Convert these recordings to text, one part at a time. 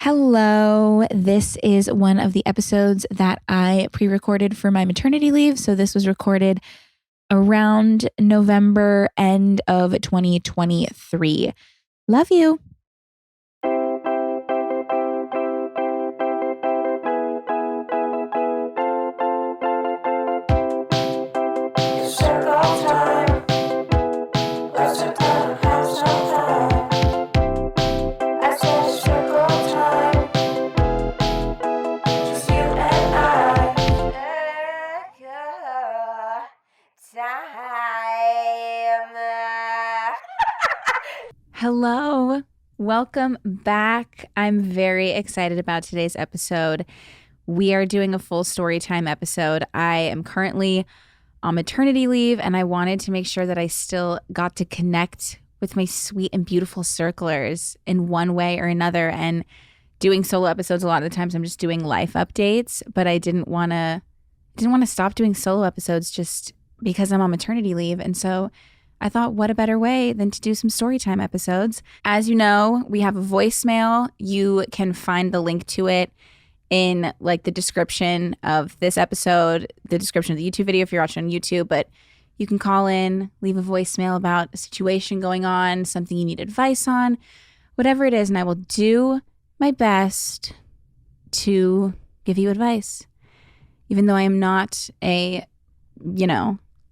Hello. This is one of the episodes that I pre-recorded for my maternity leave. So this was recorded around November, end of 2023. Love you. Hello. Welcome back. I'm very excited about today's episode. We are doing a full story time episode. I am currently on maternity leave, and I wanted to make sure that I still got to connect with my sweet and beautiful circlers in one way or another. And doing solo episodes, a lot of the times I'm just doing life updates, but I didn't want to stop doing solo episodes just because I'm on maternity leave. And so I thought, what a better way than to do some storytime episodes. As you know, we have a voicemail. You can find the link to it in the description of this episode, the description of the YouTube video if you're watching on YouTube. But you can call in, leave a voicemail about a situation going on, something you need advice on, whatever it is. And I will do my best to give you advice. Even though I am not a,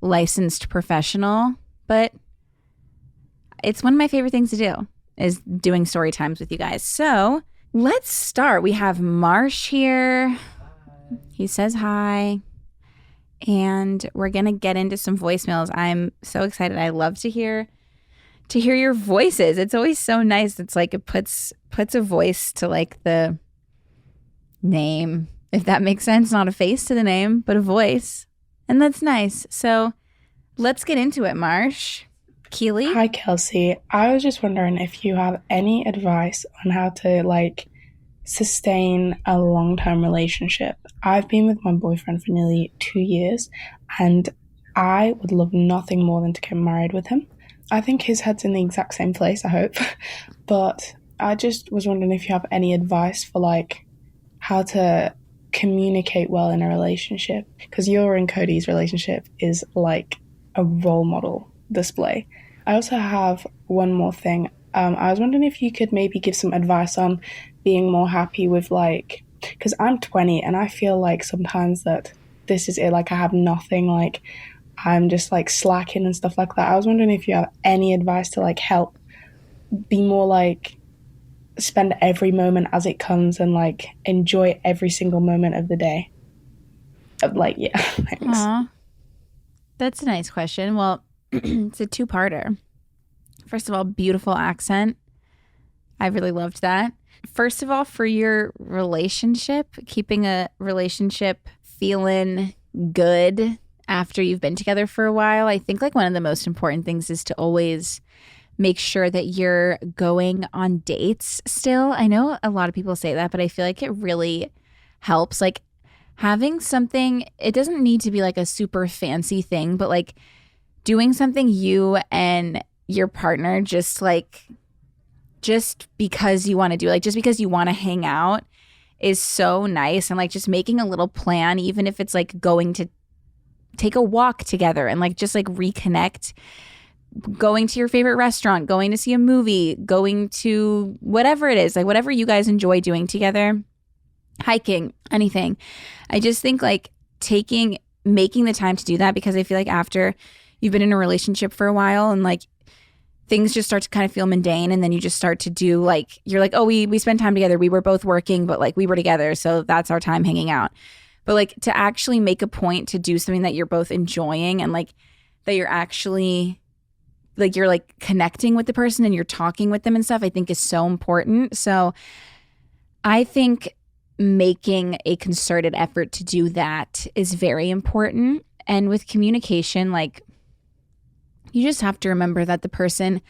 licensed professional. But it's one of my favorite things to do is doing story times with you guys. So let's start. We have Marsh here. He says hi. And we're going to get into some voicemails. I'm so excited. I love to hear your voices. It's always so nice. It's like it puts a voice to the name, if that makes sense. Not a face to the name, but a voice. And that's nice. So let's get into it, Marsh. Keely? Hi, Kelsey. I was just wondering if you have any advice on how to, sustain a long-term relationship. I've been with my boyfriend for nearly 2 years, and I would love nothing more than to get married with him. I think his head's in the exact same place, I hope. But I just was wondering if you have any advice for, how to communicate well in a relationship. Because your and Cody's relationship is, a role model display. I also have one more thing. I was wondering if you could maybe give some advice on being more happy with because I'm 20 and I feel like sometimes that this is it, I have nothing, I'm just slacking and stuff like that. I was wondering if you have any advice to help be more spend every moment as it comes and enjoy every single moment of the day. Yeah, thanks. Aww. That's a nice question. Well, it's a two-parter. First of all, beautiful accent. I really loved that. First of all, for your relationship, keeping a relationship feeling good after you've been together for a while, I think one of the most important things is to always make sure that you're going on dates still. I know a lot of people say that, but I feel like it really helps. Having something, it doesn't need to be a super fancy thing, but doing something you and your partner just because you want to do, just because you want to hang out is so nice. And just making a little plan, even if it's going to take a walk together and just reconnect, going to your favorite restaurant, going to see a movie, going to whatever it is, whatever you guys enjoy doing together. Hiking, anything. I just think making the time to do that, because I feel after you've been in a relationship for a while and things just start to kind of feel mundane, and then you just start to do you're oh, we spent time together. We were both working, but we were together. So that's our time hanging out. But to actually make a point to do something that you're both enjoying and that you're actually you're connecting with the person and you're talking with them and stuff, I think is so important. So I think making a concerted effort to do that is very important. And with communication, you just have to remember that the person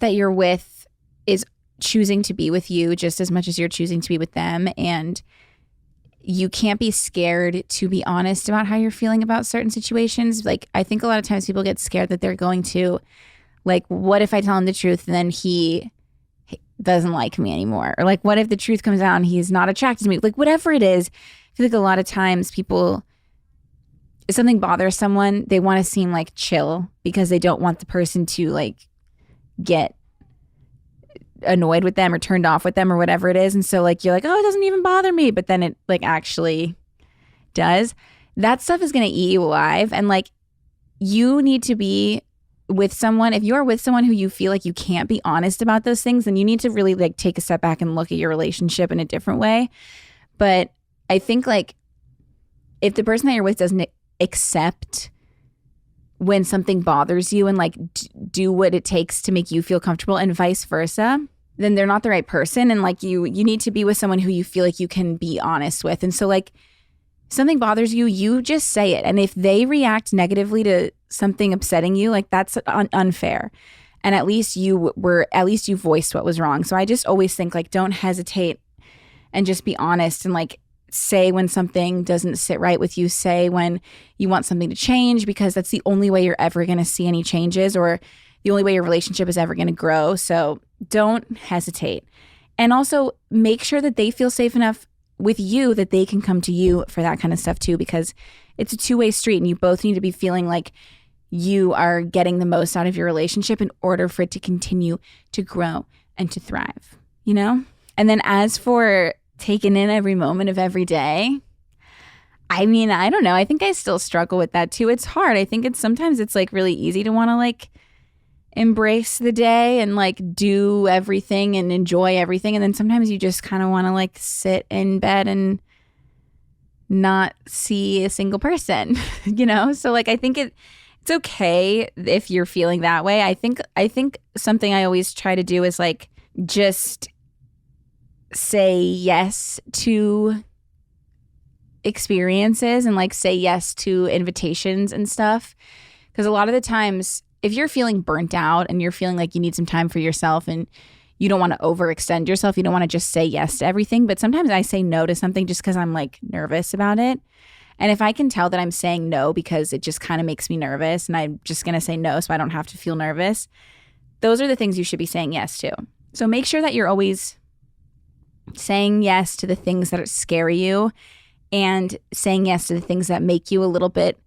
that you're with is choosing to be with you just as much as you're choosing to be with them. And you can't be scared to be honest about how you're feeling about certain situations. I think a lot of times people get scared that they're going to, what if I tell him the truth and then doesn't like me anymore? Or like, what if the truth comes out and he's not attracted to me? Like, whatever it is, I feel like a lot of times people, if something bothers someone, they want to seem like chill because they don't want the person to like get annoyed with them or turned off with them or whatever it is. And so like, you're like, oh, it doesn't even bother me. But then it like actually does. That stuff is going to eat you alive. And like, you need to be with someone. If you're with someone who you feel like you can't be honest about those things, then you need to really like take a step back and look at your relationship in a different way. But I think like if the person that you're with doesn't accept when something bothers you and like do what it takes to make you feel comfortable and vice versa, then they're not the right person. And like you need to be with someone who you feel like you can be honest with. And so like something bothers you, you just say it. And if they react negatively to something upsetting you, like that's unfair. And at least you voiced what was wrong. So I just always think like, don't hesitate and just be honest and like say when something doesn't sit right with you, say when you want something to change, because that's the only way you're ever going to see any changes or the only way your relationship is ever going to grow. So don't hesitate. And also make sure that they feel safe enough with you that they can come to you for that kind of stuff too, because it's a two-way street and you both need to be feeling like you are getting the most out of your relationship in order for it to continue to grow and to thrive, you know? And then as for taking in every moment of every day, I mean, I don't know. I think I still struggle with that too. It's hard. I think sometimes it's like really easy to want to like embrace the day and like do everything and enjoy everything. And then sometimes you just kind of want to like sit in bed and not see a single person, you know? So like, I think it's okay if you're feeling that way. I think something I always try to do is like just say yes to experiences and like say yes to invitations and stuff. Because a lot of the times, if you're feeling burnt out and you're feeling like you need some time for yourself and you don't want to overextend yourself, you don't want to just say yes to everything. But sometimes I say no to something just because I'm like nervous about it. And if I can tell that I'm saying no because it just kind of makes me nervous and I'm just going to say no so I don't have to feel nervous, those are the things you should be saying yes to. So make sure that you're always saying yes to the things that scare you and saying yes to the things that make you a little bit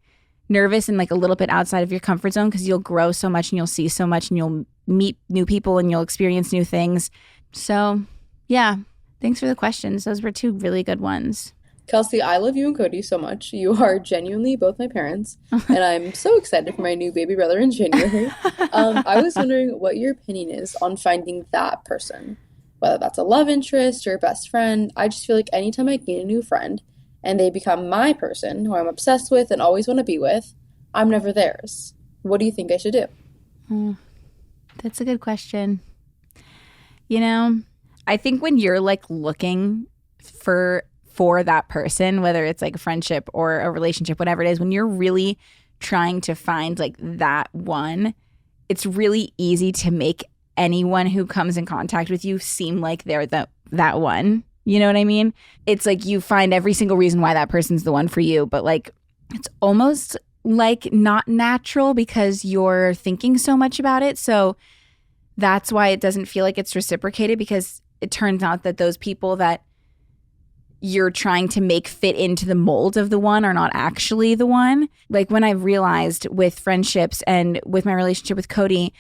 nervous and like a little bit outside of your comfort zone, because you'll grow so much and you'll see so much and you'll meet new people and you'll experience new things. So yeah, thanks for the questions. Those were two really good ones. Kelsey, I love you and Cody so much. You are genuinely both my parents, and I'm so excited for my new baby brother in January. I was wondering what your opinion is on finding that person, whether that's a love interest or a best friend. I just feel like anytime I gain a new friend and they become my person who I'm obsessed with and always want to be with, I'm never theirs. What do you think I should do? That's a good question. You know, I think when you're like looking for that person, whether it's like a friendship or a relationship, whatever it is, when you're really trying to find like that one, it's really easy to make anyone who comes in contact with you seem like they're that one. You know what I mean? It's like you find every single reason why that person's the one for you, but like it's almost like not natural because you're thinking so much about it. So that's why it doesn't feel like it's reciprocated, because it turns out that those people that you're trying to make fit into the mold of the one are not actually the one. Like when I realized with friendships and with my relationship with Cody,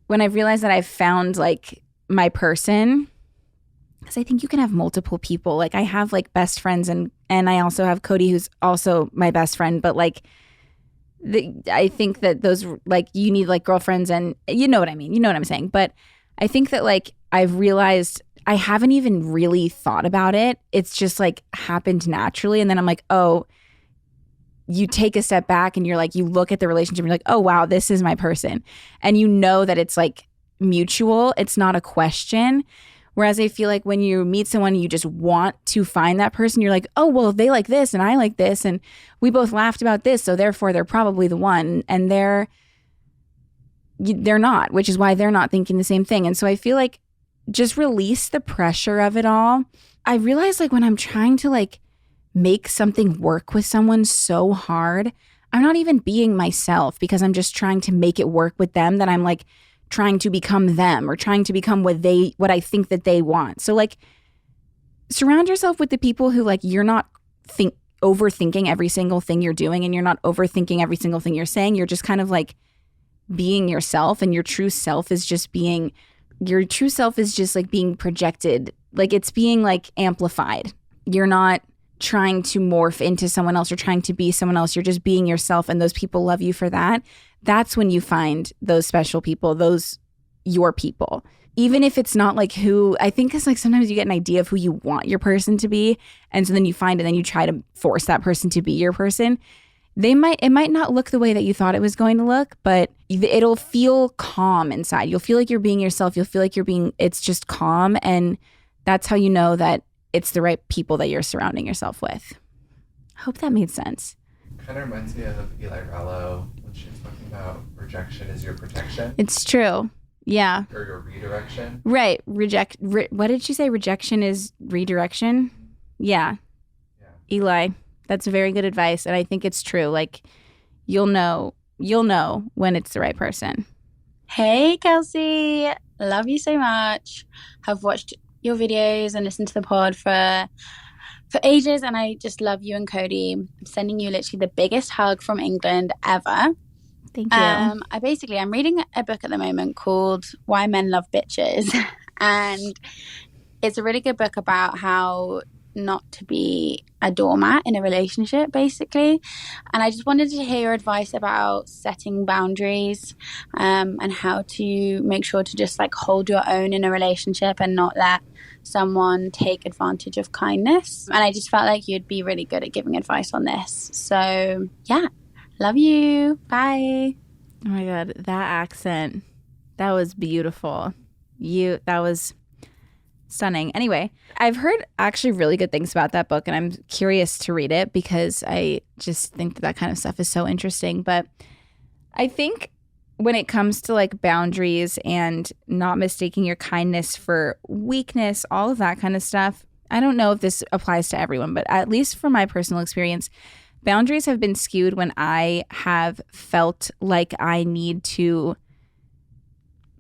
when I realized that I've found like my person, because I think you can have multiple people. Like I have like best friends and I also have Cody, who's also my best friend. But like I think that those like you need like girlfriends and you know what I mean. You know what I'm saying. But I think that like I've realized I haven't even really thought about it. It's just like happened naturally. And then I'm like, oh, you take a step back and you're like, you look at the relationship and you're like, oh, wow, this is my person. And you know that it's like mutual. It's not a question. Whereas I feel like when you meet someone, you just want to find that person. You're like, oh, well, they like this and I like this. And we both laughed about this. So therefore, they're probably the one. And they're not, which is why they're not thinking the same thing. And so I feel like just release the pressure of it all. I realize like when I'm trying to like make something work with someone so hard, I'm not even being myself because I'm just trying to make it work with them, that I'm like trying to become them or trying to become what I think that they want. So like surround yourself with the people who like you're not overthinking every single thing you're doing, and you're not overthinking every single thing you're saying. You're just kind of like being yourself, and your true self is just like being projected. Like it's being like amplified. You're not trying to morph into someone else or trying to be someone else. You're just being yourself, and those people love you for that. That's when you find those special people, those your people. Even if it's not like who, I think it's like sometimes you get an idea of who you want your person to be, and so then you find it, and then you try to force that person to be your person. It might not look the way that you thought it was going to look, but it'll feel calm inside. You'll feel like you're being yourself. You'll feel like it's just calm, and that's how you know that it's the right people that you're surrounding yourself with. I hope that made sense. Kind of reminds me of Eli Rallo when she was talking about rejection is your protection. It's true. Yeah. Or your redirection. Right. What did she say? Rejection is redirection? Yeah. Eli, that's very good advice. And I think it's true. Like you'll know when it's the right person. Hey, Kelsey. Love you so much. Have watched your videos and listened to the pod for ages, and I just love you and Cody. I'm sending you literally the biggest hug from England ever. Thank you. I'm reading a book at the moment called Why Men Love Bitches. And it's a really good book about how not to be a doormat in a relationship, basically. And I just wanted to hear your advice about setting boundaries, and how to make sure to just like hold your own in a relationship and not let someone take advantage of kindness. And I just felt like you'd be really good at giving advice on this. So yeah. Love you. Bye. Oh my God, that accent. That was beautiful. That was stunning. Anyway, I've heard actually really good things about that book, and I'm curious to read it because I just think that kind of stuff is so interesting. But I think when it comes to like boundaries and not mistaking your kindness for weakness, all of that kind of stuff, I don't know if this applies to everyone, but at least from my personal experience, boundaries have been skewed when I have felt like I need to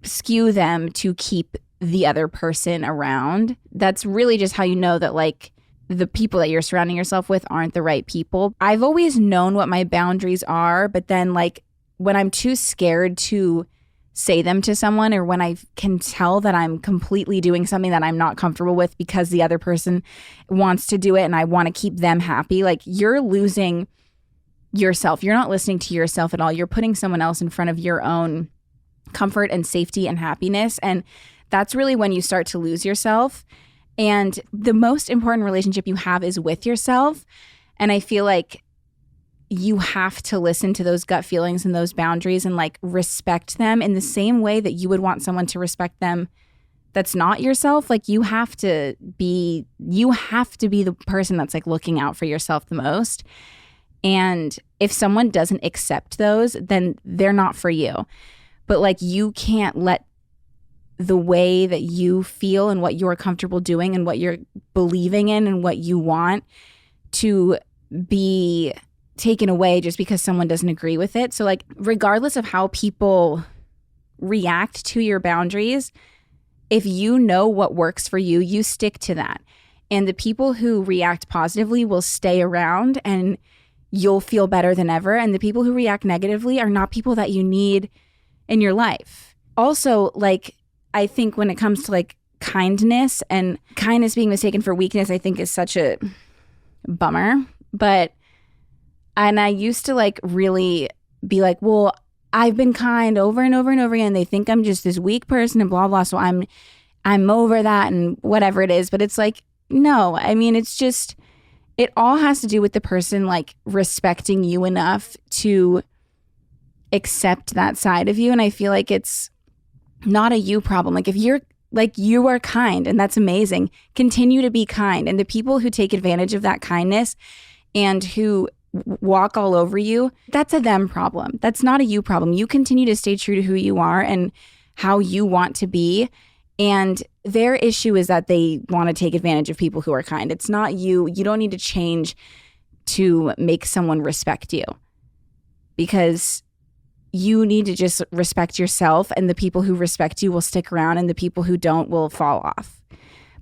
skew them to keep the other person around. That's really just how you know that like the people that you're surrounding yourself with aren't the right people. I've always known what my boundaries are, but then like when I'm too scared to say them to someone, or when I can tell that I'm completely doing something that I'm not comfortable with because the other person wants to do it and I want to keep them happy, like you're losing yourself. You're not listening to yourself at all. You're putting someone else in front of your own comfort and safety and happiness. And that's really when you start to lose yourself. And the most important relationship you have is with yourself. And I feel like you have to listen to those gut feelings and those boundaries and like respect them in the same way that you would want someone to respect them that's not yourself. Like you have to be the person that's like looking out for yourself the most. And if someone doesn't accept those, then they're not for you. But like you can't let the way that you feel and what you're comfortable doing and what you're believing in and what you want to be taken away just because someone doesn't agree with it. So like regardless of how people react to your boundaries, if you know what works for you, you stick to that. And the people who react positively will stay around and you'll feel better than ever. And the people who react negatively are not people that you need in your life. Also, like I think when it comes to like kindness and kindness being mistaken for weakness, I think is such a bummer. And I used to like really be like, well, I've been kind over and over and over again. They think I'm just this weak person and blah, blah. So I'm over that and whatever it is. But it's like, no, I mean, it's just, it all has to do with the person like respecting you enough to accept that side of you. And I feel like it's not a you problem. Like if you're like, you are kind and that's amazing, continue to be kind. And the people who take advantage of that kindness and who walk all over you, that's a them problem. That's not a you problem. You continue to stay true to who you are and how you want to be. And their issue is that they want to take advantage of people who are kind. It's not you. You don't need to change to make someone respect you, because you need to just respect yourself, and the people who respect you will stick around and the people who don't will fall off.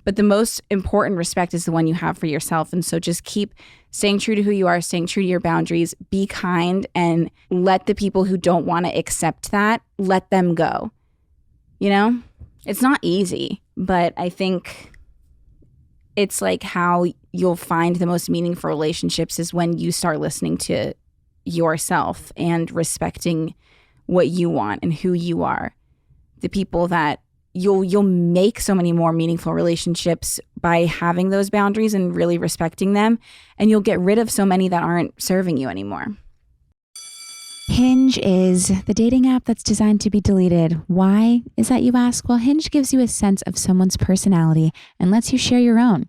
But the most important respect is the one you have for yourself. And so just keep staying true to who you are, staying true to your boundaries, be kind, and let the people who don't want to accept that, let them go. You know, it's not easy, but I think it's like how you'll find the most meaningful relationships is when you start listening to yourself and respecting what you want and who you are. The people that you'll make so many more meaningful relationships by having those boundaries and really respecting them, and you'll get rid of so many that aren't serving you anymore. Hinge is the dating app that's designed to be deleted. Why is that, you ask? Well, Hinge gives you a sense of someone's personality and lets you share your own.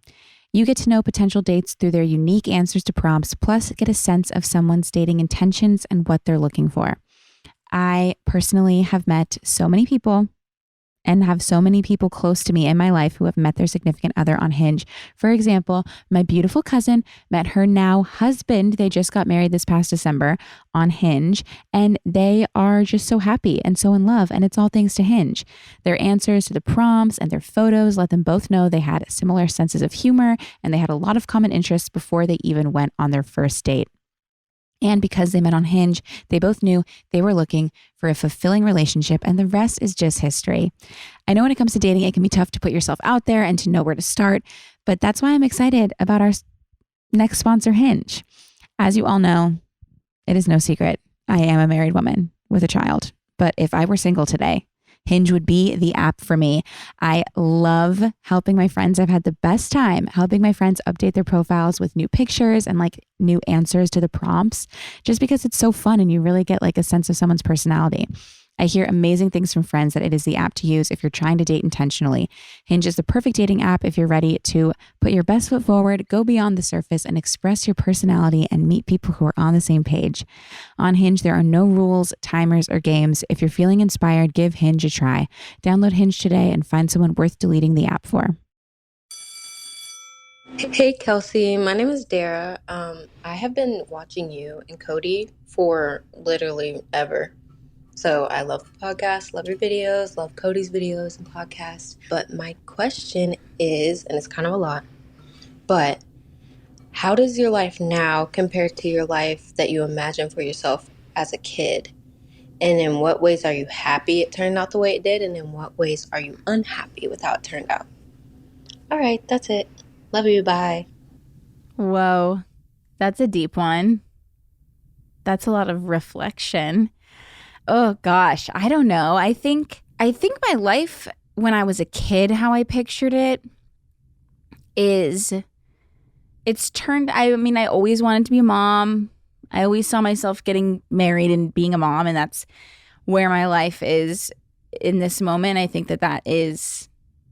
You get to know potential dates through their unique answers to prompts, plus get a sense of someone's dating intentions and what they're looking for. I personally have met so many people and have so many people close to me in my life who have met their significant other on Hinge. For example, my beautiful cousin met her now husband. They just got married this past December on Hinge, and they are just so happy and so in love. And it's all thanks to Hinge. Their answers to the prompts and their photos let them both know they had similar senses of humor, and they had a lot of common interests before they even went on their first date. And because they met on Hinge, they both knew they were looking for a fulfilling relationship, and the rest is just history. I know when it comes to dating, it can be tough to put yourself out there and to know where to start, but that's why I'm excited about our next sponsor, Hinge. As you all know, it is no secret, I am a married woman with a child, but if I were single today, Hinge would be the app for me. I love helping my friends. I've had the best time helping my friends update their profiles with new pictures and like new answers to the prompts, just because it's so fun and you really get like a sense of someone's personality. I hear amazing things from friends that it is the app to use if you're trying to date intentionally. Hinge is the perfect dating app if you're ready to put your best foot forward, go beyond the surface, and express your personality and meet people who are on the same page. On Hinge, there are no rules, timers, or games. If you're feeling inspired, give Hinge a try. Download Hinge today and find someone worth deleting the app for. Hey Kelsey, my name is Dara. I have been watching you and Cody for literally ever. So I love the podcast, love your videos, love Cody's videos and podcasts. But my question is, and it's kind of a lot, but how does your life now compare to your life that you imagined for yourself as a kid? And in what ways are you happy it turned out the way it did? And in what ways are you unhappy with how it turned out? All right, that's it. Love you. Bye. Whoa, that's a deep one. That's a lot of reflection. Oh gosh, I don't know. I think my life when I was a kid, how I pictured it is I always wanted to be a mom. I always saw myself getting married and being a mom, and that's where my life is in this moment. I think that is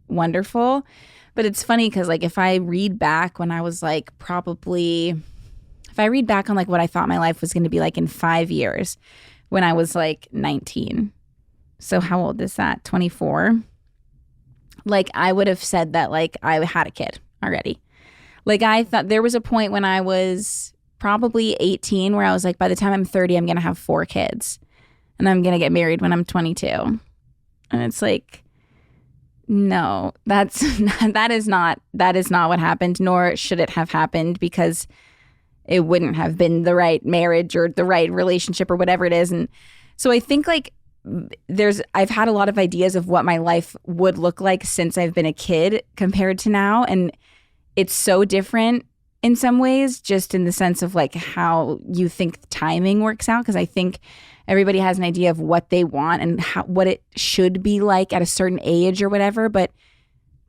wonderful. But it's funny because like if I read back when I was like if I read back on like what I thought my life was going to be like in 5 years, when I was like 19. So how old is that? 24? Like I would have said that like I had a kid already. Like I thought there was a point when I was probably 18 where I was like, by the time I'm 30, I'm going to have 4 kids and I'm going to get married when I'm 22. And it's like, no, that is not what happened, nor should it have happened, because it wouldn't have been the right marriage or the right relationship or whatever it is. And so I think like I've had a lot of ideas of what my life would look like since I've been a kid compared to now. And it's so different in some ways, just in the sense of like how you think timing works out. Because I think everybody has an idea of what they want and what it should be like at a certain age or whatever. But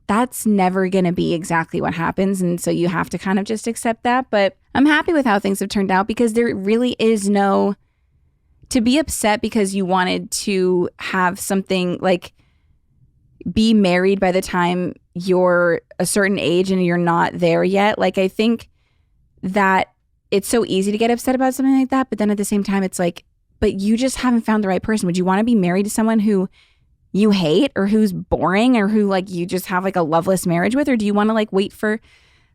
that's never going to be exactly what happens. And so you have to kind of just accept that. But I'm happy with how things have turned out, because there really is no to be upset because you wanted to have something like be married by the time you're a certain age and you're not there yet. Like I think that it's so easy to get upset about something like that. But then at the same time, it's like, but you just haven't found the right person. Would you want to be married to someone who you hate or who's boring or who like you just have like a loveless marriage with? Or do you want to like wait for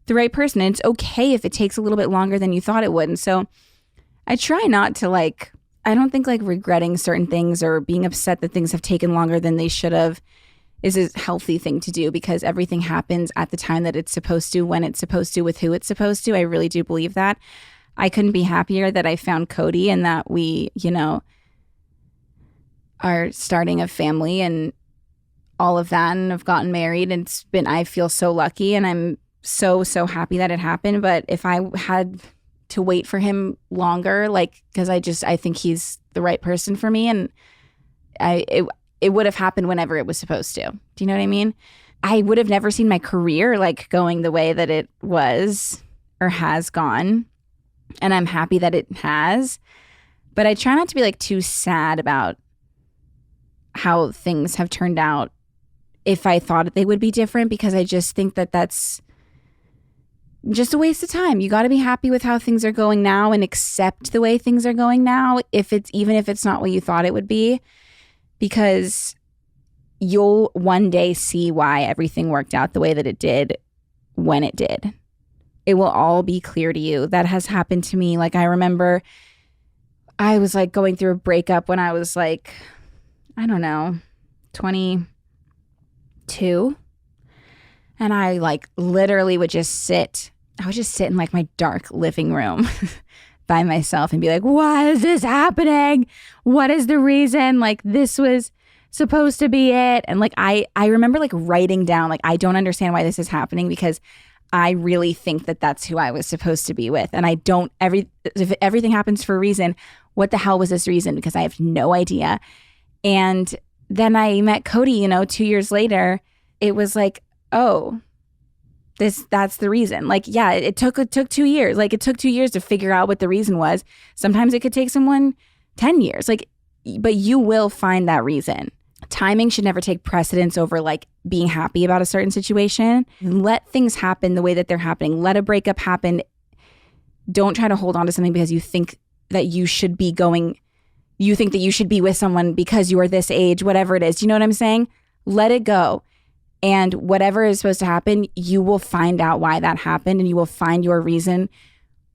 the right person? And it's okay if it takes a little bit longer than you thought it would. And so I try not to like I don't think like regretting certain things or being upset that things have taken longer than they should have is a healthy thing to do, because everything happens at the time that it's supposed to, when it's supposed to, with who it's supposed to. I really do believe that. I couldn't be happier that I found Cody and that we, you know, are starting a family and all of that, and have gotten married, and I feel so lucky, and I'm so happy that it happened. But if I had to wait for him longer, like, because I think he's the right person for me, and it would have happened whenever it was supposed to. Do you know what I mean? I would have never seen my career like going the way that it was or has gone, and I'm happy that it has. But I try not to be like too sad about how things have turned out if I thought they would be different, because I just think that that's just a waste of time. You got to be happy with how things are going now and accept the way things are going now, even if it's not what you thought it would be, because you'll one day see why everything worked out the way that it did when it did. It will all be clear to you. That has happened to me. Like, I remember I was like going through a breakup when I was like, I don't know, 22. And I like literally would just sit. I would just sit in like my dark living room by myself and be like, why is this happening? What is the reason? Like, this was supposed to be it. And like, I remember like writing down, like, I don't understand why this is happening, because I really think that that's who I was supposed to be with. And I don't, if everything happens for a reason, what the hell was this reason? Because I have no idea. And then I met Cody, you know, 2 years later. It was like, oh, that's the reason. Like, yeah, it took 2 years. Like, it took 2 years to figure out what the reason was. Sometimes it could take someone 10 years. Like, but you will find that reason. Timing should never take precedence over like being happy about a certain situation. Let things happen the way that they're happening. Let a breakup happen. Don't try to hold on to something because you think that you should be going, you think that you should be with someone because you are this age, whatever it is. Do you know what I'm saying? Let it go. And whatever is supposed to happen, you will find out why that happened, and you will find your reason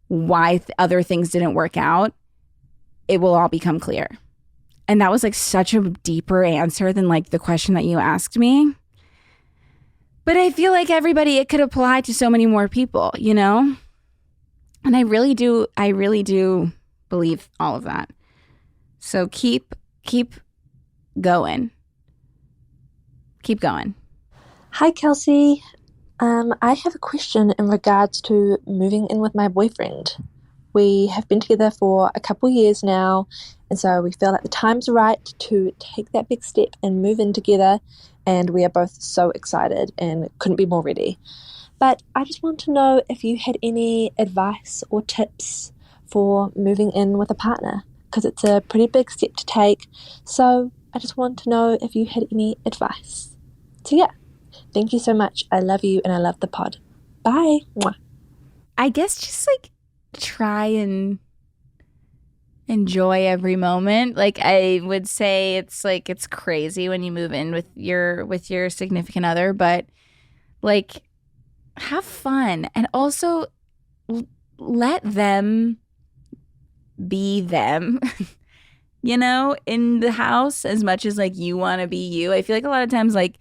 why other things didn't work out. It will all become clear. And that was like such a deeper answer than like the question that you asked me. But I feel like it could apply to so many more people, you know? And I really do believe all of that. So keep going. Keep going. Hi, Kelsey. I have a question in regards to moving in with my boyfriend. We have been together for a couple years now, and so we feel like the time's right to take that big step and move in together, and we are both so excited and couldn't be more ready. But I just want to know if you had any advice or tips for moving in with a partner, because it's a pretty big step to take. So I just want to know if you had any advice. So yeah, thank you so much. I love you and I love the pod. Bye. Mwah. I guess just like try and enjoy every moment. Like, I would say it's like, it's crazy when you move in with your significant other, but like, have fun, and also let them be them, you know, in the house as much as like you want to be you. I feel like a lot of times, like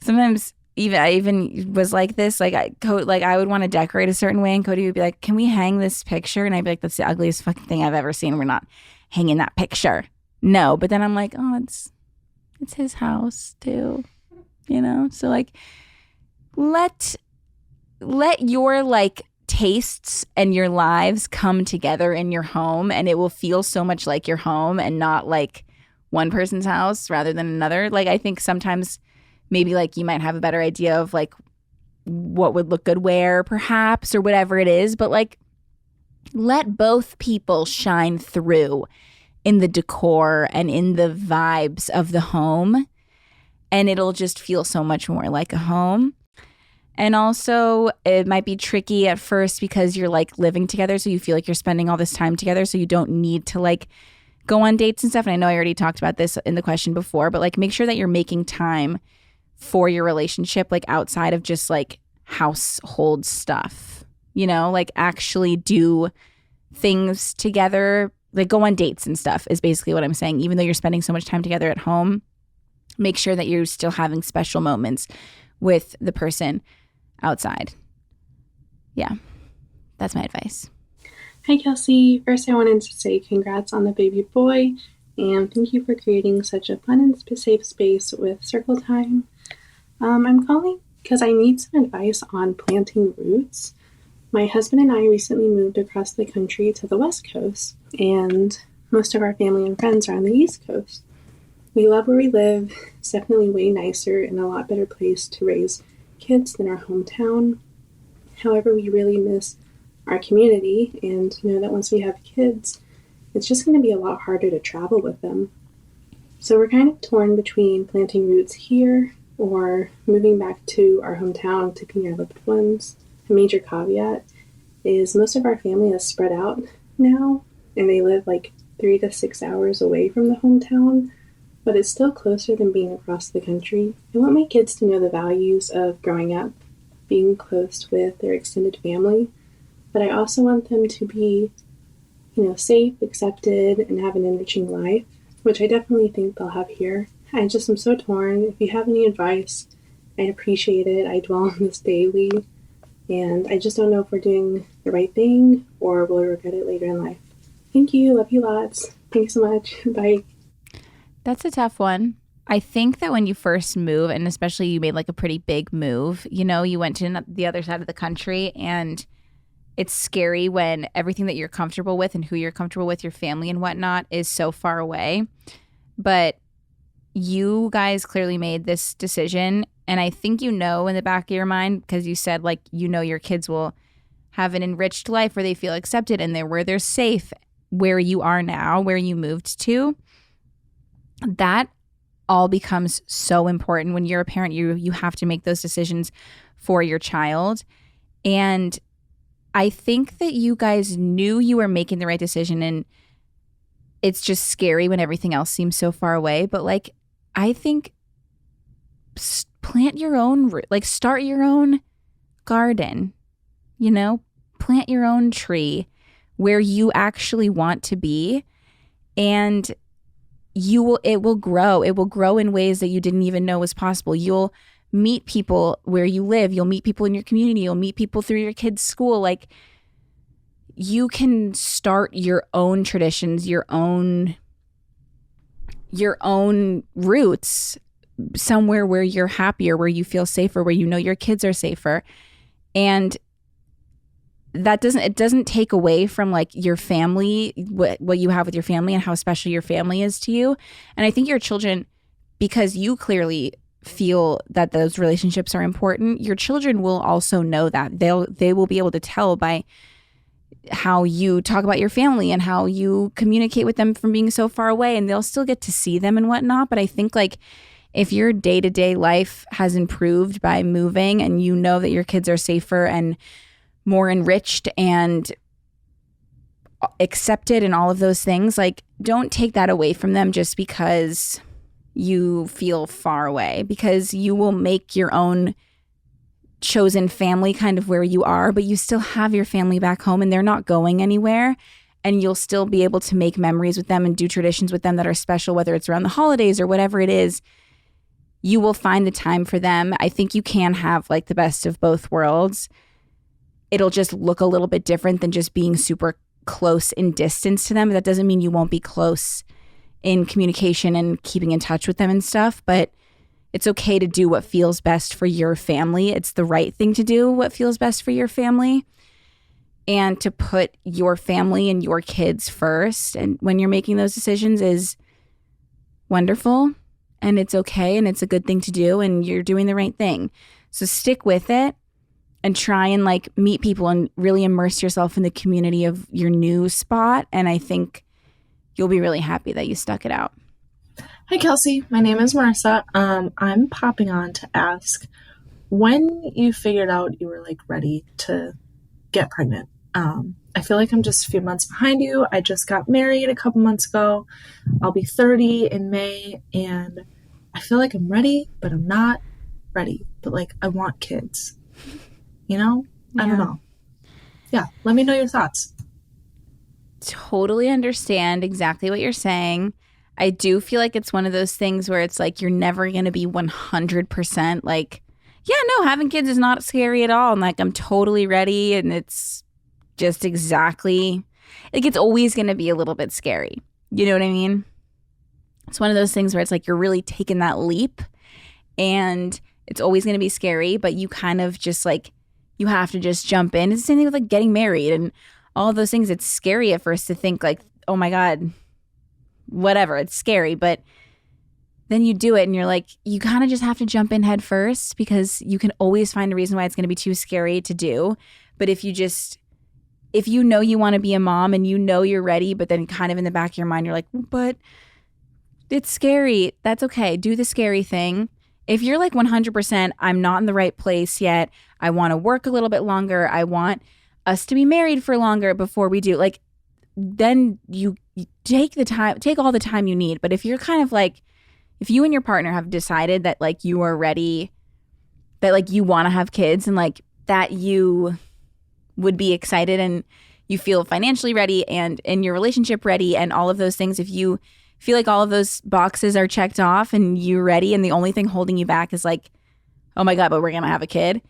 sometimes I even was like this, like I would want to decorate a certain way, and Cody would be like, can we hang this picture? And I'd be like, that's the ugliest fucking thing I've ever seen. We're not hanging that picture. No. But then I'm like, oh, it's his house too, you know? So like, let your like tastes and your lives come together in your home, and it will feel so much like your home and not like one person's house rather than another. Like, I think sometimes maybe like you might have a better idea of like what would look good where, perhaps, or whatever it is, but like let both people shine through in the decor and in the vibes of the home, and it'll just feel so much more like a home. And also, it might be tricky at first because you're like living together, so you feel like you're spending all this time together, so you don't need to like go on dates and stuff. And I know I already talked about this in the question before, but like make sure that you're making time for your relationship, like outside of just like household stuff, you know, like actually do things together like go on dates and stuff is basically what I'm saying. Even though you're spending so much time together at home, make sure that you're still having special moments with the person outside. Yeah, that's my advice. Hi, Kelsey. First, I wanted to say congrats on the baby boy, and thank you for creating such a fun and safe space with Circle Time. I'm calling because I need some advice on planting roots. My husband and I recently moved across the country to the West Coast, and most of our family and friends are on the East Coast. We love where we live. It's definitely way nicer and a lot better place to raise kids than our hometown. However, we really miss our community and know that once we have kids, it's just going to be a lot harder to travel with them. So we're kind of torn between planting roots here or moving back to our hometown to be near loved ones. A major caveat is most of our family is spread out now, and they live like 3 to 6 hours away from the hometown, but it's still closer than being across the country. I want my kids to know the values of growing up, being close with their extended family, but I also want them to be, safe, accepted, and have an enriching life, which I definitely think they'll have here. I just am so torn. If you have any advice, I'd appreciate it. I dwell on this daily, and I just don't know if we're doing the right thing or will regret it later in life. Thank you. Love you lots. Thanks so much. Bye. That's a tough one. I think that when you first move, and especially you made like a pretty big move, you went to the other side of the country, and it's scary when everything that you're comfortable with and who you're comfortable with, your family and whatnot, is so far away. But you guys clearly made this decision, and I think in the back of your mind, because you said like your kids will have an enriched life where they feel accepted and where they're safe where you are now, where you moved to. That all becomes so important when you're a parent. You have to make those decisions for your child. And I think that you guys knew you were making the right decision, and it's just scary when everything else seems so far away. But like, I think plant your own, start your own garden, plant your own tree where you actually want to be, and it will grow. It will grow in ways that you didn't even know was possible. You'll meet people where you live. You'll meet people in your community. You'll meet people through your kids' school. Like, you can start your own traditions, your own roots somewhere where you're happier, where you feel safer, where your kids are safer. And it doesn't take away from like your family, what you have with your family and how special your family is to you. And I think your children, because you clearly feel that those relationships are important, your children will also know that. They will be able to tell by how you talk about your family and how you communicate with them from being so far away, and they'll still get to see them and whatnot. But I think like if your day-to-day life has improved by moving, and you know that your kids are safer and more enriched and accepted and all of those things, like, don't take that away from them just because you feel far away, because you will make your own chosen family kind of where you are, but you still have your family back home and they're not going anywhere, and you'll still be able to make memories with them and do traditions with them that are special, whether it's around the holidays or whatever it is. You will find the time for them. I think you can have like the best of both worlds. It'll just look a little bit different than just being super close in distance to them. That doesn't mean you won't be close in communication and keeping in touch with them and stuff, but it's okay to do what feels best for your family. It's the right thing to do what feels best for your family, and to put your family and your kids first. And when you're making those decisions is wonderful, and it's okay, and it's a good thing to do, and you're doing the right thing. So stick with it and try and like meet people and really immerse yourself in the community of your new spot. And I think you'll be really happy that you stuck it out. Hi, Kelsey. My name is Marissa. I'm popping on to ask when you figured out you were like ready to get pregnant. I feel like I'm just a few months behind you. I just got married a couple months ago. I'll be 30 in May, and I feel like I'm ready, but I'm not ready. But like, I want kids. I don't know. Yeah, let me know your thoughts. totally understand exactly what you're saying. I do feel like it's one of those things where it's like you're never going to be 100% like, yeah, no, having kids is not scary at all. And like, I'm totally ready. And it's just exactly like, it's always going to be a little bit scary. You know what I mean? It's one of those things where it's like you're really taking that leap and it's always going to be scary, but you kind of just like, you have to just jump in. It's the same thing with like getting married and all of those things. It's scary at first to think like, oh my God, whatever, it's scary. But then you do it and you're like, you kind of just have to jump in head first because you can always find a reason why it's going to be too scary to do. But if you know you want to be a mom and you know you're ready, but then kind of in the back of your mind, you're like, but it's scary. That's okay. Do the scary thing. If you're like 100%, I'm not in the right place yet. I want to work a little bit longer. I want us to be married for longer before we do. Like, then you take all the time you need. But if you're kind of like, if you and your partner have decided that like you are ready, that like you want to have kids and like that you would be excited and you feel financially ready and in your relationship ready and all of those things, if you feel like all of those boxes are checked off and you're ready and the only thing holding you back is like, oh my God, but we're going to have a kid.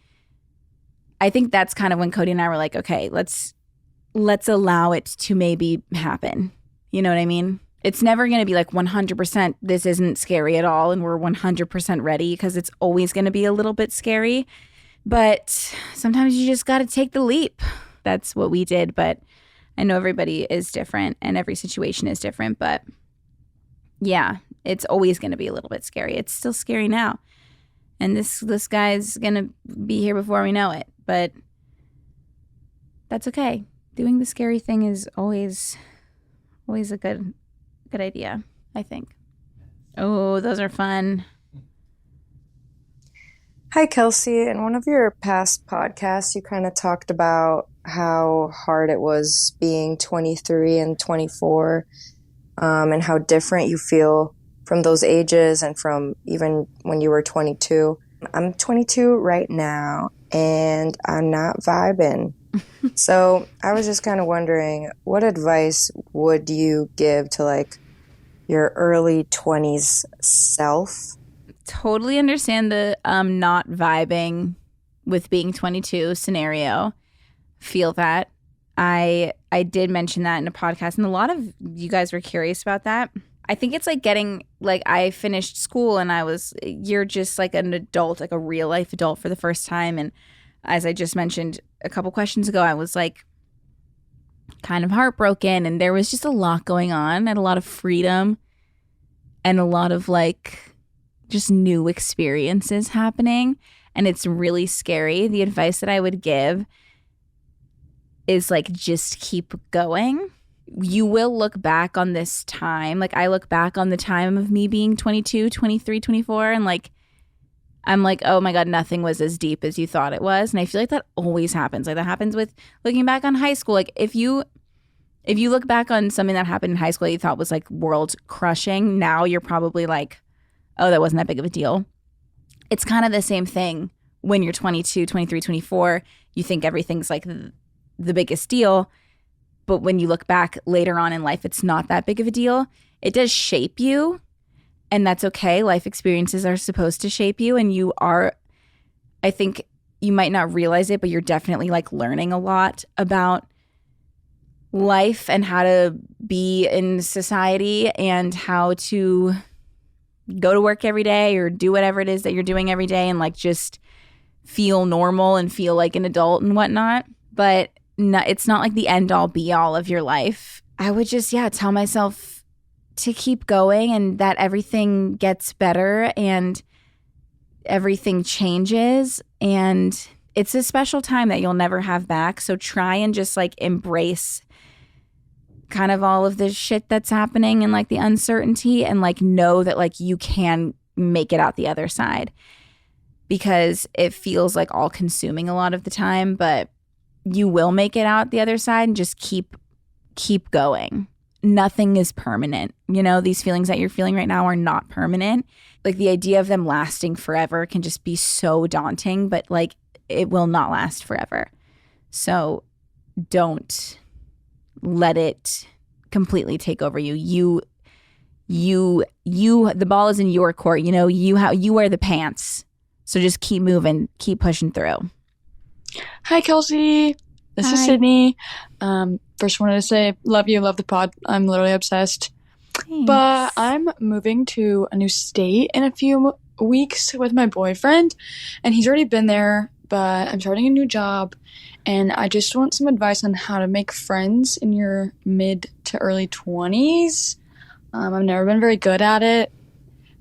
I think that's kind of when Cody and I were like, okay, let's allow it to maybe happen. You know what I mean? It's never going to be like 100% this isn't scary at all and we're 100% ready because it's always going to be a little bit scary. But sometimes you just got to take the leap. That's what we did. But I know everybody is different and every situation is different. But yeah, it's always going to be a little bit scary. It's still scary now. And this guy's going to be here before we know it. But that's okay. Doing the scary thing is always a good idea, I think. Oh, those are fun. Hi, Kelsey. In one of your past podcasts, you kind of talked about how hard it was being 23 and 24, and how different you feel from those ages and from even when you were 22. I'm 22 right now, and I'm not vibing. So I was just kind of wondering, what advice would you give to like your early 20s self? Totally understand the not vibing with being 22 scenario. Feel that. I did mention that in a podcast, and a lot of you guys were curious about that. I think it's like getting, like, I finished school and you're just like an adult, like a real life adult for the first time. And as I just mentioned a couple questions ago, I was like kind of heartbroken and there was just a lot going on and a lot of freedom and a lot of like just new experiences happening. And it's really scary. The advice that I would give is like, just keep going. You will look back on this time. Like, I look back on the time of me being 22, 23, 24, and like, I'm like, oh my God, nothing was as deep as you thought it was. And I feel like that always happens. Like, that happens with looking back on high school. Like, if you look back on something that happened in high school that you thought was like world crushing, now you're probably like, oh, that wasn't that big of a deal. It's kind of the same thing when you're 22, 23, 24. You think everything's like the biggest deal. But when you look back later on in life, it's not that big of a deal. It does shape you, and that's okay. Life experiences are supposed to shape you, and you are, I think you might not realize it, but you're definitely like learning a lot about life and how to be in society and how to go to work every day or do whatever it is that you're doing every day and like just feel normal and feel like an adult and whatnot. But no, it's not like the end all be all of your life. I would just, tell myself to keep going and that everything gets better and everything changes. And it's a special time that you'll never have back. So try and just like embrace kind of all of the shit that's happening and like the uncertainty and like know that like you can make it out the other side, because it feels like all consuming a lot of the time, but you will make it out the other side, and just keep going. Nothing is permanent. You know, these feelings that you're feeling right now are not permanent. Like, the idea of them lasting forever can just be so daunting, but like, it will not last forever. So don't let it completely take over you. The ball is in your court. You know, you wear the pants. So just keep moving, keep pushing through. Hi, Kelsey. This is Hi. Sydney. First wanted to say, love you, love the pod. I'm literally obsessed. Thanks. But I'm moving to a new state in a few weeks with my boyfriend, and he's already been there, but I'm starting a new job, and I just want some advice on how to make friends in your mid to early 20s. I've never been very good at it,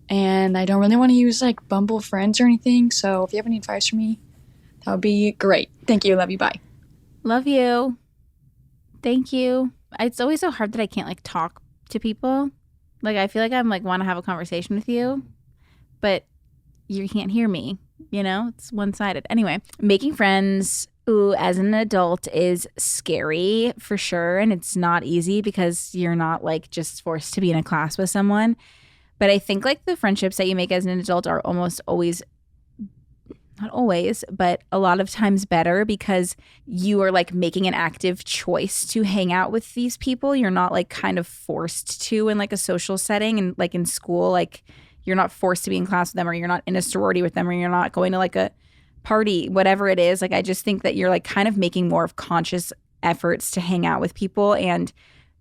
and I don't really want to use like Bumble Friends or anything, so if you have any advice for me, that would be great. Thank you. Love you. Bye. Love you. Thank you. It's always so hard that I can't like talk to people. Like I feel like I'm like want to have a conversation with you, but you can't hear me, you know? It's one-sided. Anyway, making friends as an adult is scary for sure, and it's not easy because you're not like just forced to be in a class with someone. But I think like the friendships that you make as an adult are almost always, not always, but a lot of times better because you are like making an active choice to hang out with these people. You're not like kind of forced to in like a social setting, and like in school, like you're not forced to be in class with them, or you're not in a sorority with them, or you're not going to like a party, whatever it is. Like I just think that you're like kind of making more of conscious efforts to hang out with people, and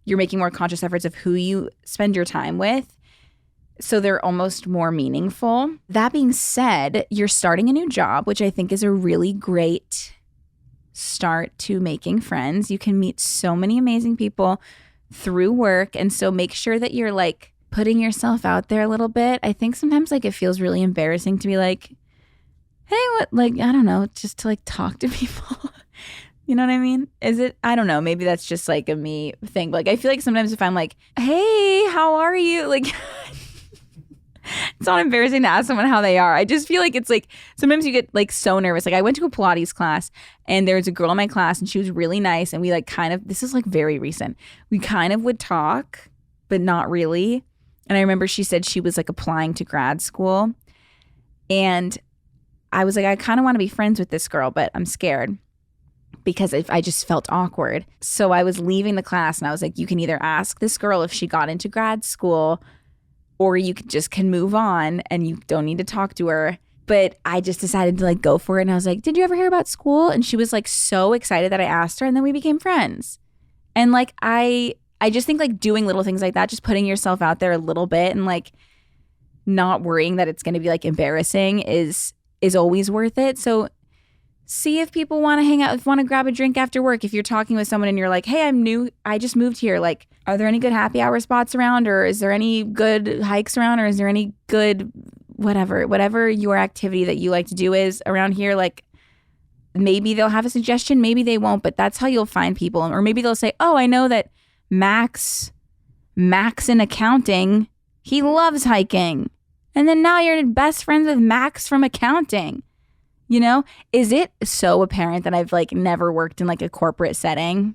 you're making more conscious efforts of who you spend your time with. So they're almost more meaningful. That being said, you're starting a new job, which I think is a really great start to making friends. You can meet so many amazing people through work. And so make sure that you're like putting yourself out there a little bit. I think sometimes like it feels really embarrassing to be like, hey, what, like, I don't know, just to like talk to people. You know what I mean? Is it? I don't know. Maybe that's just like a me thing. But like I feel like sometimes if I'm like, hey, how are you? Like it's not embarrassing to ask someone how they are. I just feel like it's like sometimes you get like so nervous. Like I went to a Pilates class and there was a girl in my class and she was really nice. And we like kind of, this is like very recent. We kind of would talk, but not really. And I remember she said she was like applying to grad school. And I was like, I kind of want to be friends with this girl, but I'm scared because I just felt awkward. So I was leaving the class and I was like, you can either ask this girl if she got into grad school, or you can move on and you don't need to talk to her. But I just decided to like go for it. And I was like, did you ever hear about school? And she was like so excited that I asked her, and then we became friends. And like, I just think like doing little things like that, just putting yourself out there a little bit and like not worrying that it's going to be like embarrassing is always worth it. So see if people want to hang out, want to grab a drink after work. If you're talking with someone and you're like, hey, I'm new, I just moved here. Like, are there any good happy hour spots around? Or is there any good hikes around? Or is there any good whatever your activity that you like to do is around here? Like, maybe they'll have a suggestion, maybe they won't, but that's how you'll find people. Or maybe they'll say, oh, I know that Max in accounting, he loves hiking. And then now you're best friends with Max from accounting. You know, is it so apparent that I've like never worked in like a corporate setting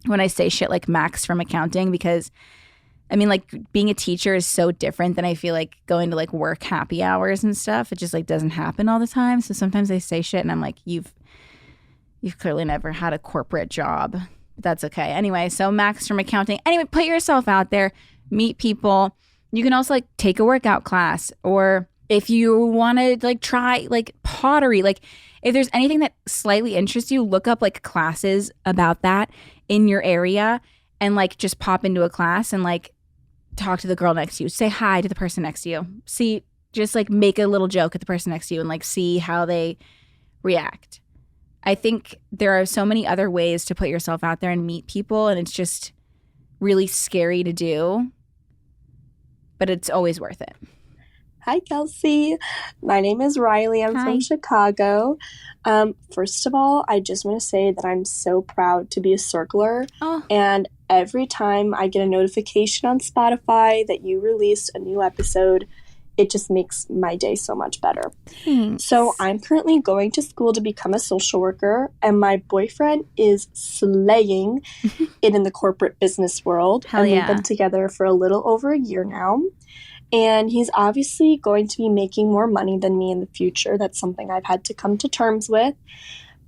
when I say shit like Max from accounting? Because I mean, like being a teacher is so different than I feel like going to like work happy hours and stuff. It just like doesn't happen all the time. So sometimes I say shit and I'm like, you've clearly never had a corporate job. But that's okay. Anyway, so Max from accounting. Anyway, put yourself out there, meet people. You can also like take a workout class, or if you want to like try like pottery, like if there's anything that slightly interests you, look up like classes about that in your area and like just pop into a class and like talk to the girl next to you. Say hi to the person next to you. See, just like make a little joke at the person next to you and like see how they react. I think there are so many other ways to put yourself out there and meet people, and it's just really scary to do, but it's always worth it. Hi, Kelsey. My name is Riley. I'm from Chicago. First of all, I just want to say that I'm so proud to be a circler. Oh. And every time I get a notification on Spotify that you released a new episode, it just makes my day so much better. Thanks. So I'm currently going to school to become a social worker, and my boyfriend is slaying it in the corporate business world. Hell and yeah. We've been together for a little over a year now. And he's obviously going to be making more money than me in the future. That's something I've had to come to terms with.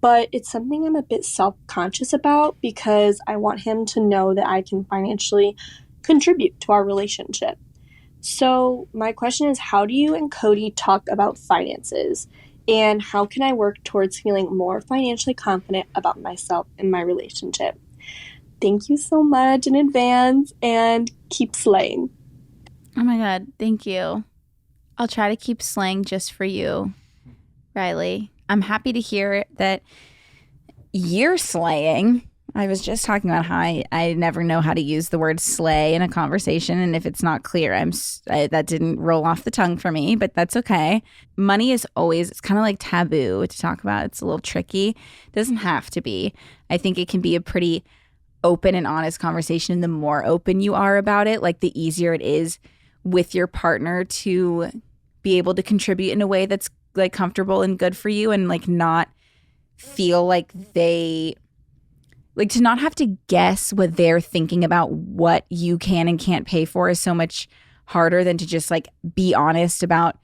but it's something I'm a bit self-conscious about because I want him to know that I can financially contribute to our relationship. So my question is, how do you and Cody talk about finances? And how can I work towards feeling more financially confident about myself and my relationship? Thank you so much in advance, and keep slaying. Oh my God, thank you. I'll try to keep slaying just for you, Riley. I'm happy to hear that you're slaying. I was just talking about how I never know how to use the word slay in a conversation, and if it's not clear, that didn't roll off the tongue for me, but that's okay. Money is always, it's kind of like taboo to talk about. It's a little tricky. It doesn't have to be. I think it can be a pretty open and honest conversation, and the more open you are about it, like the easier it is with your partner to be able to contribute in a way that's like comfortable and good for you, and like not feel like they like to not have to guess what they're thinking about what you can and can't pay for is so much harder than to just like be honest about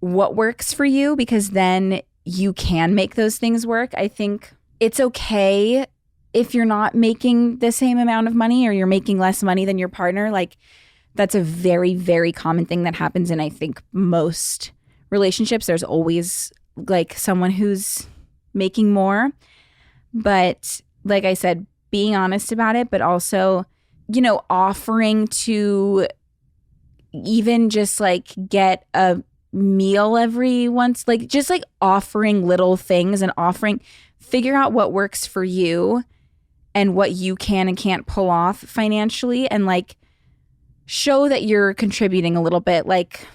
what works for you, because then you can make those things work. I think it's okay if you're not making the same amount of money or you're making less money than your partner. Like that's a very, very common thing that happens in I think most relationships. There's always like someone who's making more. But like I said, being honest about it, but also, you know, offering to even just like get a meal every once, like just like offering little things and figure out what works for you and what you can and can't pull off financially, and like show that you're contributing a little bit, like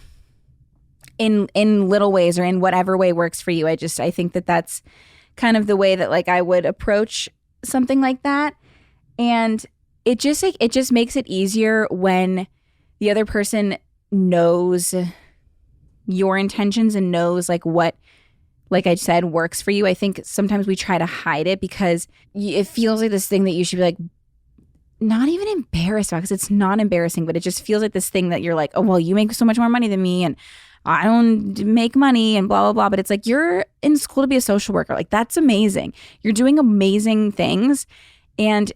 in little ways or in whatever way works for you. I think that that's kind of the way that like I would approach something like that. And it just makes it easier when the other person knows your intentions and knows like what, like I said, works for you. I think sometimes we try to hide it because it feels like this thing that you should be like not even embarrassed about, because it's not embarrassing, but it just feels like this thing that you're like, oh, well, you make so much more money than me and I don't make money and blah, blah, blah. But it's like, you're in school to be a social worker. Like, that's amazing. You're doing amazing things, and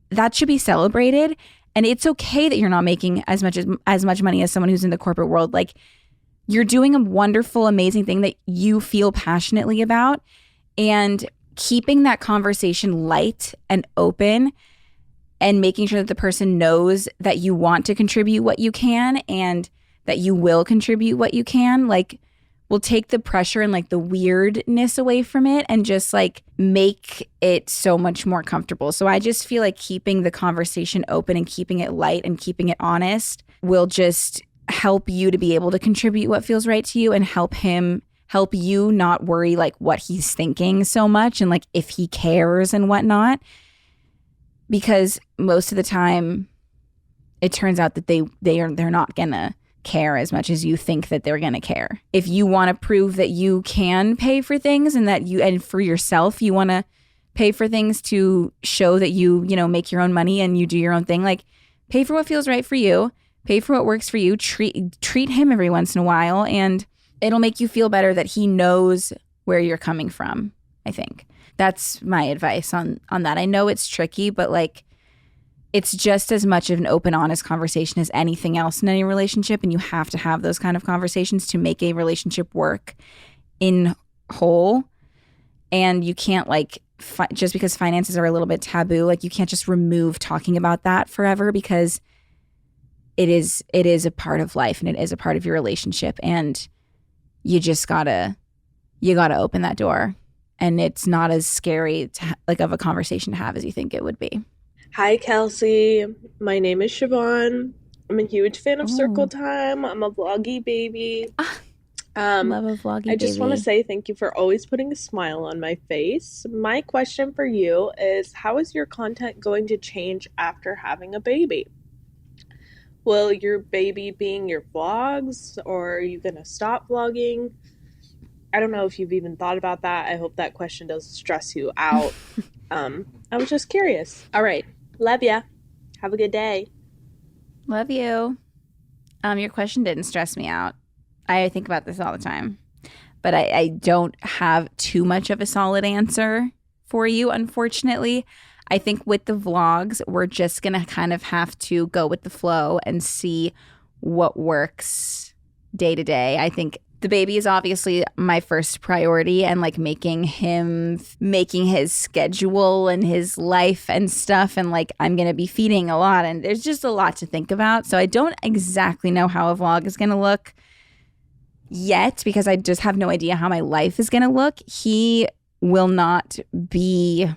that should be celebrated. And it's okay that you're not making as much money as someone who's in the corporate world. Like, you're doing a wonderful, amazing thing that you feel passionately about, and keeping that conversation light and open and making sure that the person knows that you want to contribute what you can and that you will contribute what you can, like, will take the pressure and like the weirdness away from it and just like make it so much more comfortable. So I just feel like keeping the conversation open and keeping it light and keeping it honest will just help you to be able to contribute what feels right to you, and help you not worry like what he's thinking so much and like if he cares and whatnot. Because most of the time it turns out that they're not gonna care as much as you think that they're gonna care. If you want to prove that you can pay for things and for yourself you want to pay for things to show that you make your own money and you do your own thing, like pay for what feels right for you, pay for what works for you, treat him every once in a while, and it'll make you feel better that he knows where you're coming from. I think that's my advice on that. I know it's tricky, but like it's just as much of an open, honest conversation as anything else in any relationship. And you have to have those kind of conversations to make a relationship work in whole. And you can't like, just because finances are a little bit taboo, like you can't just remove talking about that forever, because it is a part of life and it is a part of your relationship. And you just gotta open that door. And it's not as scary of a conversation to have as you think it would be. Hi, Kelsey. My name is Siobhan. I'm a huge fan of Circle Time. I'm a vloggy baby. Love a vloggy I just baby. want to say thank you for always putting a smile on my face. My question for you is, how is your content going to change after having a baby? Will your baby be in your vlogs, or are you going to stop vlogging? I don't know if you've even thought about that. I hope that question doesn't stress you out. I was just curious. All right. Love ya. Have a good day. Love you. Your question didn't stress me out. I think about this all the time. but I don't have too much of a solid answer for you, unfortunately. I think with the vlogs, we're just going to kind of have to go with the flow and see what works day to day. I think the baby is obviously my first priority, and like making his schedule and his life and stuff. And like, I'm going to be feeding a lot, and there's just a lot to think about. So I don't exactly know how a vlog is going to look yet, because I just have no idea how my life is going to look. He will not be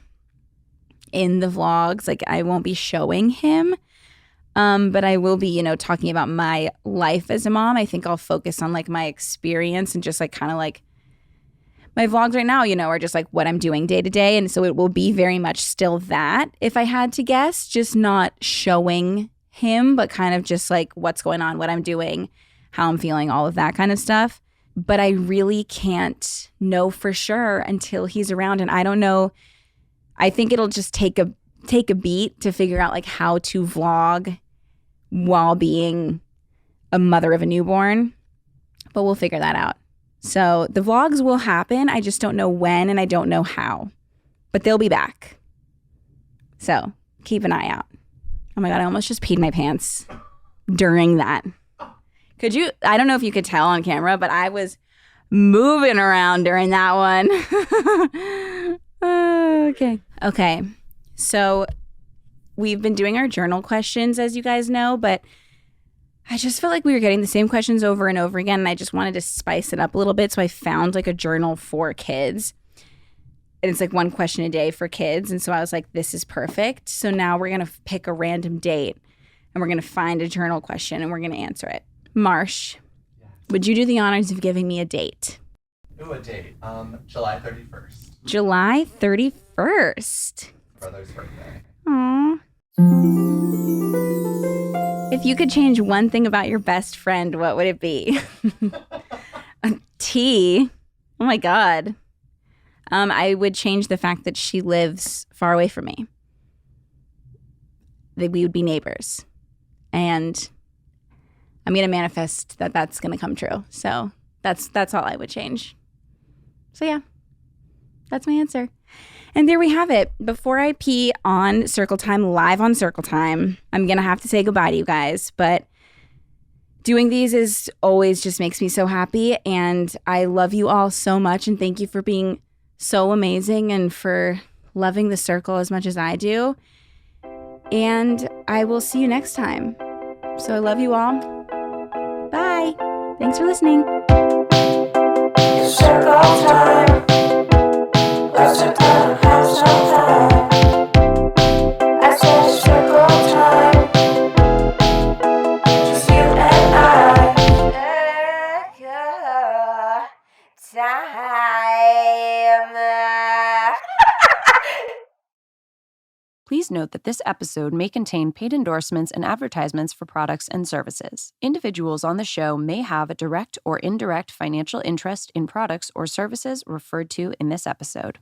in the vlogs. Like, I won't be showing him. But I will be, talking about my life as a mom. I think I'll focus on like my experience and just like kind of like my vlogs right now, are just like what I'm doing day to day. And so it will be very much still that, if I had to guess, just not showing him, but kind of just like what's going on, what I'm doing, how I'm feeling, all of that kind of stuff. But I really can't know for sure until he's around. And I don't know. I think it'll just take a beat to figure out like how to vlog while being a mother of a newborn, but we'll figure that out. So the vlogs will happen. I just don't know when, and I don't know how, but they'll be back. So keep an eye out. Oh my God, I almost just peed my pants during that. I don't know if you could tell on camera, but I was moving around during that one. Okay. So we've been doing our journal questions, as you guys know, but I just felt like we were getting the same questions over and over again, and I just wanted to spice it up a little bit. So I found like a journal for kids, and it's like one question a day for kids. And so I was like, this is perfect. So now we're going to pick a random date, and we're going to find a journal question, and we're going to answer it. Marsh, would you do the honors of giving me a date? Ooh, a date. July 31st. July 31st. Brother's birthday. Aww. If you could change one thing about your best friend, what would it be? A T. Oh my God. I would change the fact that she lives far away from me. That we would be neighbors. And I'm going to manifest that that's going to come true. So that's all I would change. So yeah, that's my answer. And there we have it. Before I pee on Circle Time, live on Circle Time, I'm going to have to say goodbye to you guys. But doing these is always just makes me so happy. And I love you all so much. And thank you for being so amazing and for loving the circle as much as I do. And I will see you next time. So I love you all. Bye. Thanks for listening. Circle Time. Let's have time. I said circle time. Just you and I. Time. Please note that this episode may contain paid endorsements and advertisements for products and services. Individuals on the show may have a direct or indirect financial interest in products or services referred to in this episode.